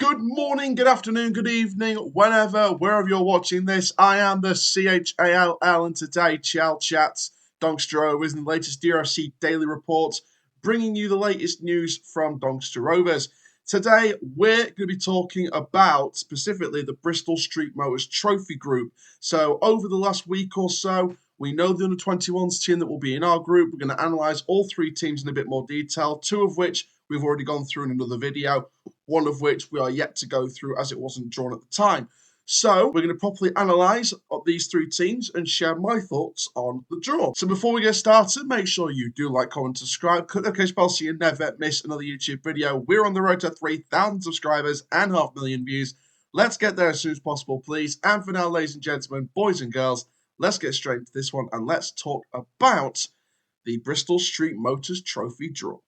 Good morning, good afternoon, good evening, wherever you're watching this. I am the CHALL, and today Chall Chats Doncaster Rovers and the latest DRFC daily reports, bringing you the latest news from Doncaster Rovers. Today, we're going to be talking about specifically the Bristol Street Motors Trophy group. So, over the last week or so, we know the under-21s team that will be in our group. We're going to analyse all three teams in a bit more detail, two of which we've already gone through in another video, one of which we are yet to go through as it wasn't drawn at the time. So we're going to properly analyse these three teams and share my thoughts on the draw. So before we get started, make sure you do like, comment, subscribe, click the notification bell so you never miss another YouTube video. We're on the road to 3,000 subscribers and 500,000 views. Let's get there as soon as possible, please. And for now, ladies and gentlemen, boys and girls, let's get straight into this one and let's talk about the Bristol Street Motors Trophy draw.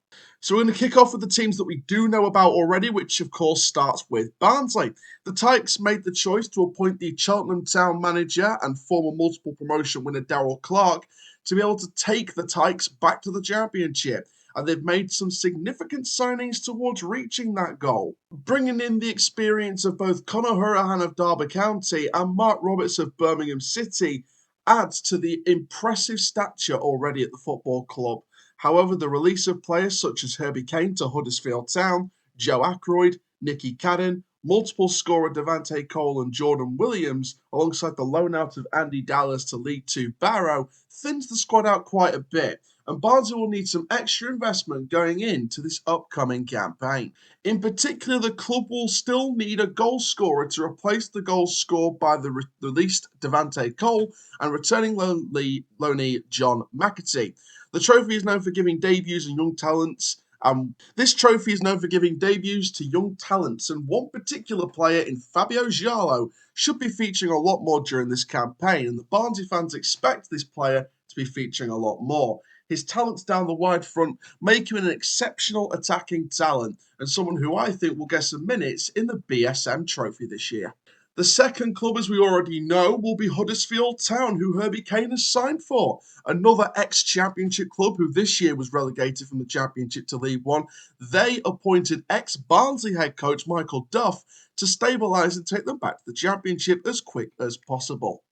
So we're going to kick off with the teams that we do know about already, which of course starts with Barnsley. The Tykes made the choice to appoint the Cheltenham Town manager and former multiple promotion winner Darrell Clark to be able to take the Tykes back to the championship. And they've made some significant signings towards reaching that goal. Bringing in the experience of both Conor Hurahan of Derby County and Mark Roberts of Birmingham City adds to the impressive stature already at the football club. However, the release of players such as Herbie Kane to Huddersfield Town, Joe Ackroyd, Nicky Cadden, multiple scorer Devante Cole and Jordan Williams, alongside the loan out of Andy Dallas to League Two Barrow, thins the squad out quite a bit, and Barnsley will need some extra investment going into this upcoming campaign. In particular, the club will still need a goal scorer to replace the goals scored by the released Devante Cole and returning loanee John McAtee. The trophy is known for giving debuts and young talents. This trophy is known for giving debuts to young talents, and one particular player in Fabio Giallo should be featuring a lot more during this campaign, and the Barnsley fans expect this player to be featuring a lot more. His talents down the wide front make him an exceptional attacking talent, and someone who I think will get some minutes in the BSM trophy this year. The second club, as we already know, will be Huddersfield Town, who Herbie Kane has signed for. Another ex-Championship club who this year was relegated from the Championship to League One. They appointed ex-Barnsley head coach Michael Duff to stabilise and take them back to the Championship as quick as possible.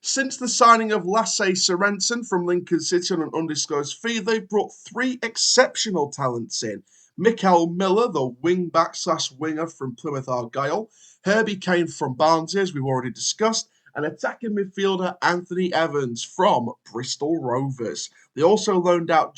Since the signing of Lasse Sorensen from Lincoln City on an undisclosed fee, they've brought three exceptional talents in. Mikael Miller, the wing-back/winger from Plymouth Argyle, Herbie Kane from Barnsley, as we've already discussed, and attacking midfielder Anthony Evans from Bristol Rovers. They also loaned out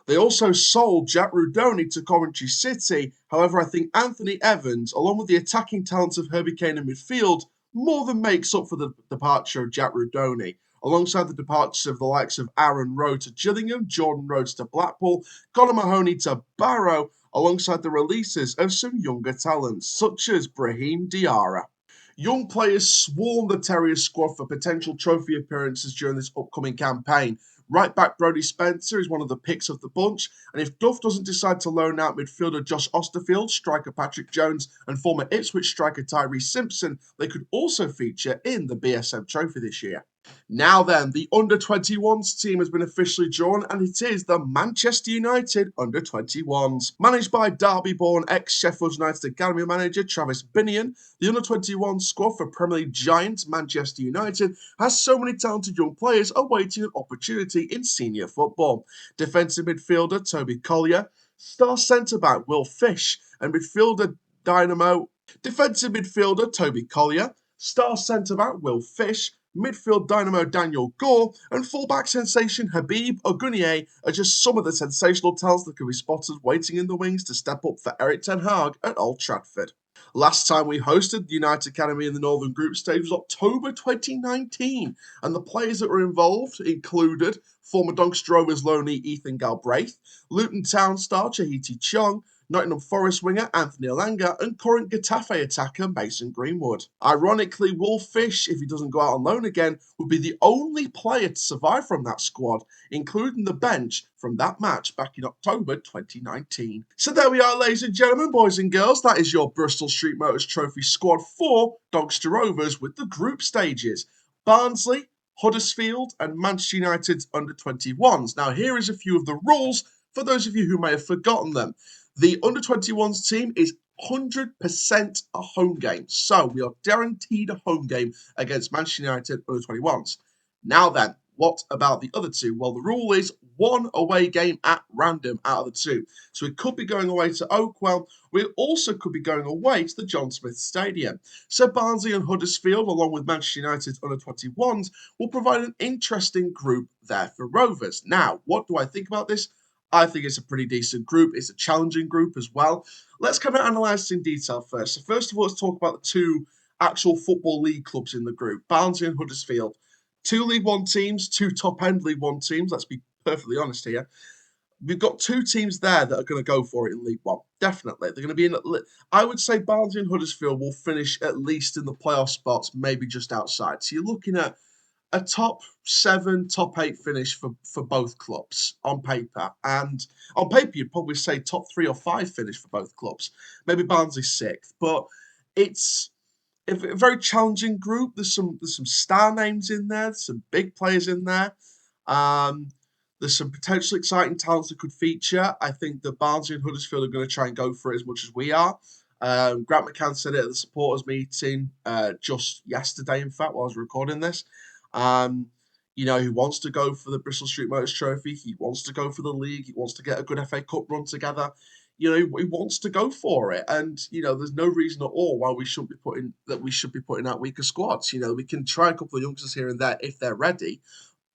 They also sold Jack Rudoni to Coventry City. However, I think Anthony Evans, along with the attacking talents of Herbie Kane in midfield, more than makes up for the departure of Jack Rudoni, alongside the departures of the likes of Aaron Rowe to Gillingham, Jordan Rhodes to Blackpool, Conor Mahoney to Barrow, alongside the releases of some younger talents, such as Brahim Diarra. Young players swarm the Terriers squad for potential trophy appearances during this upcoming campaign. Right back Brodie Spencer is one of the picks of the bunch, and if Duff doesn't decide to loan out midfielder Josh Osterfield, striker Patrick Jones, and former Ipswich striker Tyrese Simpson, they could also feature in the BSM Trophy this year. Now then, the under-21s team has been officially drawn, and it is the Manchester United under-21s. Managed by Derby-born ex-Sheffield United Academy manager Travis Binion, the under-21 squad for Premier League giants Manchester United has so many talented young players awaiting an opportunity in senior football. Defensive midfielder Toby Collier, star centre-back Will Fish, and Defensive midfielder Toby Collier, star centre-back Will Fish, midfield dynamo Daniel Gore, and fullback sensation Habib Ogunye are just some of the sensational talents that can be spotted waiting in the wings to step up for Eric Ten Hag at Old Trafford. Last time we hosted the United Academy in the Northern Group stage was October 2019, and the players that were involved included former Doncaster Rovers loanee Ethan Galbraith, Luton Town star Chahiti Chong, Nottingham Forest winger Anthony Alanga, and current Getafe attacker Mason Greenwood. Ironically, Will Fish, if he doesn't go out on loan again, would be the only player to survive from that squad, including the bench from that match back in October 2019. So there we are, ladies and gentlemen, boys and girls. That is your Bristol Street Motors Trophy squad for Doncaster Rovers with the group stages. Barnsley, Huddersfield, and Manchester United's under-21s. Now, here is a few of the rules for those of you who may have forgotten them. The under-21s team is 100% a home game. So we are guaranteed a home game against Manchester United under 21s. Now then, what about the other two? Well, the rule is one away game at random out of the two. So we could be going away to Oakwell. We also could be going away to the John Smith Stadium. So Barnsley and Huddersfield, along with Manchester United's under 21s, will provide an interesting group there for Rovers. Now, what do I think about this? I think it's a pretty decent group. It's a challenging group as well. Let's kind of analyse this in detail first. So first of all, let's talk about the two actual Football League clubs in the group, Barnsley and Huddersfield. Two League One teams, two top-end League One teams. Let's be perfectly honest here. We've got two teams there that are going to go for it in League One. Definitely. They're going to be in. I would say Barnsley and Huddersfield will finish at least in the playoff spots, maybe just outside. So you're looking at a top 7, top 8 finish for both clubs on paper. And on paper, you'd probably say top 3 or 5 finish for both clubs. Maybe Barnsley 6th. But it's a very challenging group. There's some star names in there. There's some big players in there. Um, there's some potentially exciting talents that could feature. I think that Barnsley and Huddersfield are going to try and go for it as much as we are. Grant McCann said it at the supporters meeting just yesterday, in fact, while I was recording this. He wants to go for the Bristol Street Motors Trophy. He wants to go for the league. He wants to get a good FA Cup run together. He wants to go for it, and there's no reason at all why we should be putting out weaker squads. We can try a couple of youngsters here and there if they're ready,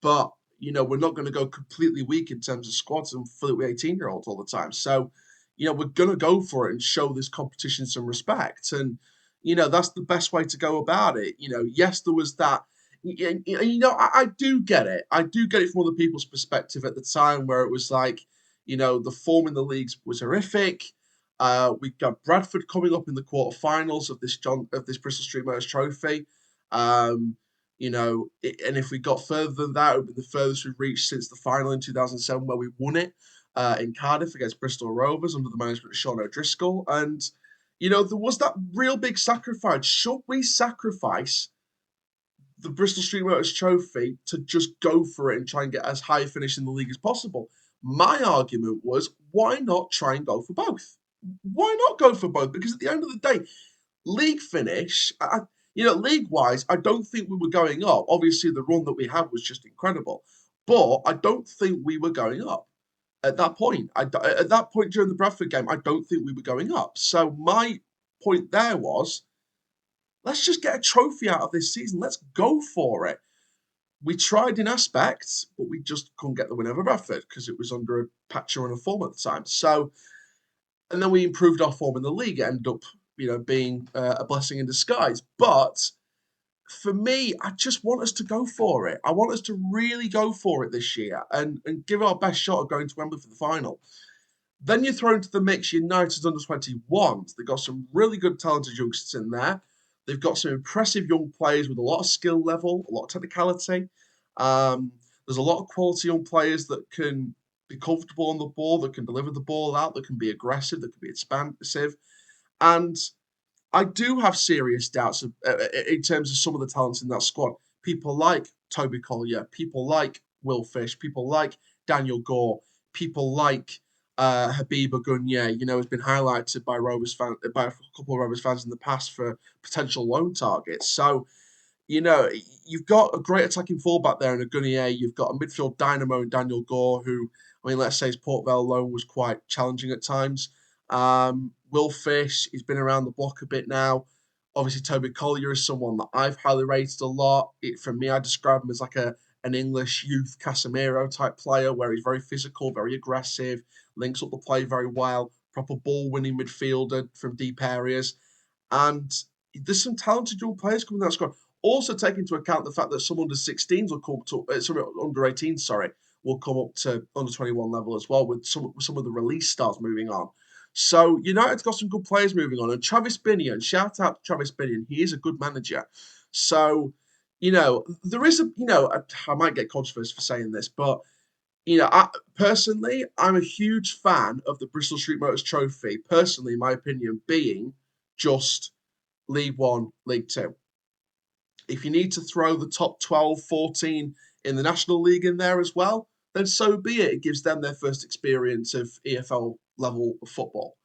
but we're not going to go completely weak in terms of squads and fill it with 18-year-olds all the time. So, we're going to go for it and show this competition some respect, and that's the best way to go about it. Yes, there was that. I do get it. I do get it from other people's perspective at the time where it was like, the form in the leagues was horrific. We got Bradford coming up in the quarterfinals of this Bristol Street Motors Trophy. And if we got further than that, it would be the furthest we've reached since the final in 2007 where we won it in Cardiff against Bristol Rovers under the management of Sean O'Driscoll. And, there was that real big sacrifice. Should we sacrifice the Bristol Street Motors Trophy to just go for it and try and get as high a finish in the league as possible? My argument was, why not try and go for both? Why not go for both? Because at the end of the day, league finish, league-wise, I don't think we were going up. Obviously, the run that we had was just incredible. But I don't think we were going up at that point. At that point during the Bradford game, I don't think we were going up. So my point there was, let's just get a trophy out of this season. Let's go for it. We tried in aspects, but we just couldn't get the win over Bradford because it was under a patch run of form at the time. So, and then we improved our form in the league. It ended up, being a blessing in disguise. But for me, I just want us to go for it. I want us to really go for it this year and give our best shot of going to Wembley for the final. Then you throw into the mix United's under 21s. They've got some really good talented youngsters in there. They've got some impressive young players with a lot of skill level, a lot of technicality. There's a lot of quality young players that can be comfortable on the ball, that can deliver the ball out, that can be aggressive, that can be expansive. And I do have serious doubts in terms of some of the talents in that squad. People like Toby Collier, people like Will Fish, people like Daniel Gore, people like Habib Agunye, has been highlighted by by a couple of Rovers fans in the past for potential loan targets. So, you've got a great attacking fullback there in Agunye. You've got a midfield dynamo in Daniel Gore, who, let's say his Port Vale loan was quite challenging at times. Will Fish, he's been around the block a bit now. Obviously, Toby Collier is someone that I've highly rated a lot. For me, I describe him as like an English youth Casemiro type player where he's very physical, very aggressive, links up the play very well, proper ball-winning midfielder from deep areas. And there's some talented young players coming in that squad. Also take into account the fact that some under 16s will come to, under 18s, will come up to under 21 level as well with some of the release stars moving on. So United's got some good players moving on. And Travis Binion, shout out to Travis Binion, he is a good manager. So, there is I might get controversy for saying this, but I'm a huge fan of the Bristol Street Motors Trophy. Personally, my opinion being just League One, League Two. If you need to throw the top 12, 14 in the National League in there as well, then so be it. It gives them their first experience of EFL level of football.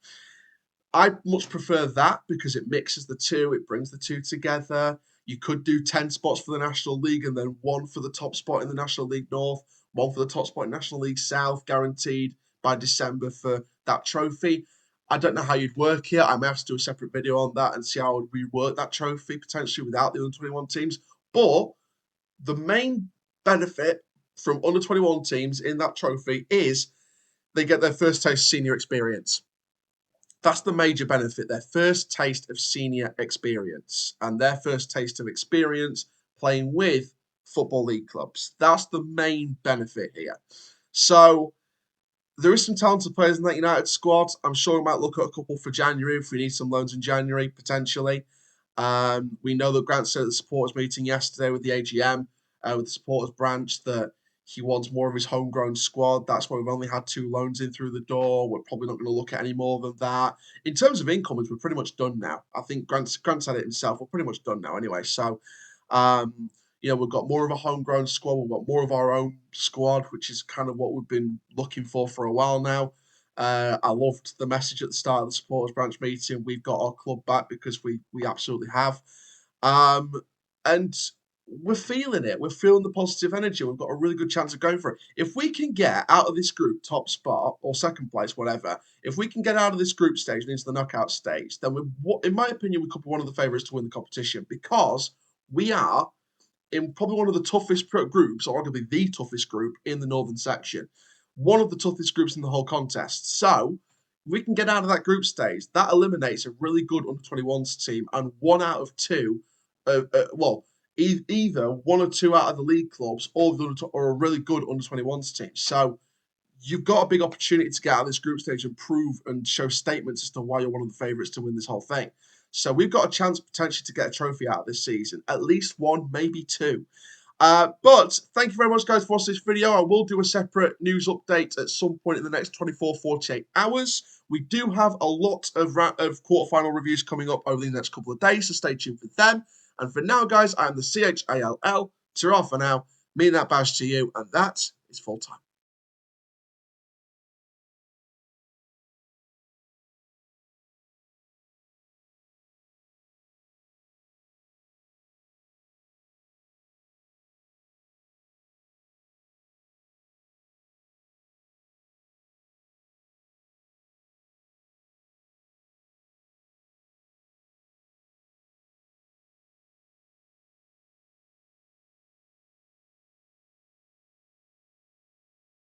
I much prefer that because it mixes the two, it brings the two together. You could do 10 spots for the National League and then one for the top spot in the National League North, one for the top spot in National League South, guaranteed by December for that trophy. I don't know how you'd work it. I may have to do a separate video on that and see how we work that trophy potentially without the under 21 teams. But the main benefit from under 21 teams in that trophy is they get their first taste of senior experience. That's the major benefit, their first taste of senior experience and their first taste of experience playing with Football League clubs. That's the main benefit here. So there is some talented players in that United squad. I'm sure we might look at a couple for January if we need some loans in January, potentially. We know that Grant said at the supporters meeting yesterday with the AGM, with the supporters branch, that he wants more of his homegrown squad. That's why we've only had 2 loans in through the door. We're probably not going to look at any more than that. In terms of incomings, we're pretty much done now. I think Grant said it himself. We're pretty much done now anyway. So, we've got more of a homegrown squad. We've got more of our own squad, which is kind of what we've been looking for a while now. I loved the message at the start of the supporters branch meeting. We've got our club back because we absolutely have. And we're feeling it. We're feeling the positive energy. We've got a really good chance of going for it. If we can get out of this group top spot or second place, whatever, if we can get out of this group stage and into the knockout stage, then in my opinion, we could be one of the favourites to win the competition because we are in probably one of the toughest groups, or arguably the toughest group in the northern section. One of the toughest groups in the whole contest. So, if we can get out of that group stage, that eliminates a really good under-21s team and 1 out of 2, either 1 or 2 out of the league clubs or a really good under-21s team. So, you've got a big opportunity to get out of this group stage and prove and show statements as to why you're one of the favourites to win this whole thing. So we've got a chance potentially to get a trophy out of this season, at least 1, maybe 2. But thank you very much, guys, for watching this video. I will do a separate news update at some point in the next 24, 48 hours. We do have a lot of quarterfinal reviews coming up over the next couple of days, so stay tuned for them. And for now, guys, I am the CHALL. Ta-ra for now. Meaning that bash to you, and that is full time.